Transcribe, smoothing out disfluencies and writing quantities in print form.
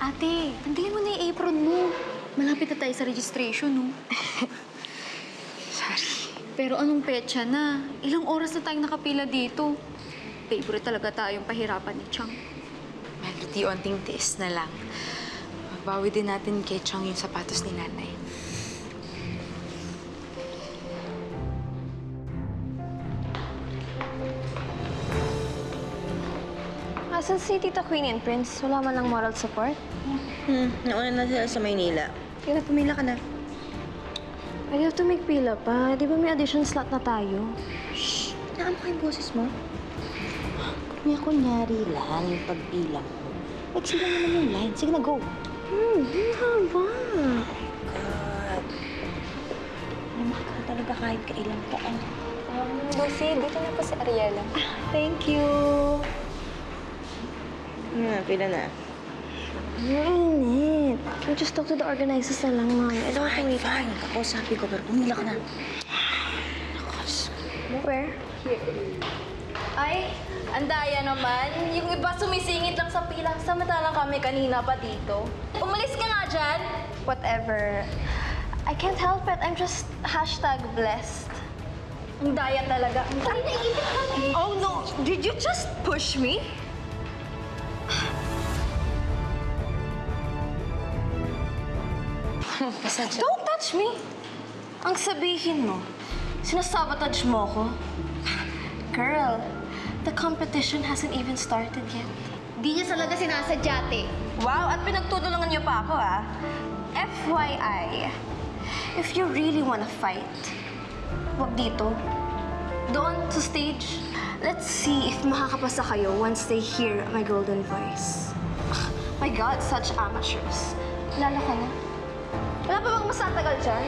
Ate, tanggalin mo na yung apron mo. Malapit na tayo sa registration, no? Sorry. Pero anong petsa na? Ilang oras na tayong nakapila dito. Favorite talaga tayong pahirapan ni Chang. Melody, onting tiis na lang. Magbawi din natin kay Chang yung sapatos ni nanay. Asan si Tita Queen and Prince? Wala man lang moral support? Nauna na sila sa Maynila. Kaya pumila ka na. I have to make pila pa. Di ba may audition slot na tayo? Shh! Naan mo yung boses mo? Kunyari lang yung pagpila mo. Magsilang naman yung line. Sige na, go! Ang haba. God. Naman ka talaga kahit kailan pa. Lucy, dito na po si Ariela. Thank you! Pila na. Ang init. Can we just talk to the organizers na lang, Mami? I don't want to wait. Fine. Kakusapin ko, pero pumila ka na. Where? Ay, andaya naman. Yung iba sumisingit lang sa pila, samantalang kami kanina pa dito. Umalis ka nga dyan. Whatever. I can't help it. I'm just #blessed. Ang daya talaga. Ay, naipit ka na. Oh no! Did you just push me? Don't touch me! Ang sabihin mo, sinasabotage mo ko? Girl, the competition hasn't even started yet. Di niya talaga sinasadya, ate. Wow, at pinagtutulungan niyo pa ako, ah. FYI, if you really wanna fight, wag dito. Doon, sa stage. Let's see if makakapasa kayo once they hear my golden voice. My God, such amateurs. Lalo ka na. Wala pa bang mas tatagal dyan?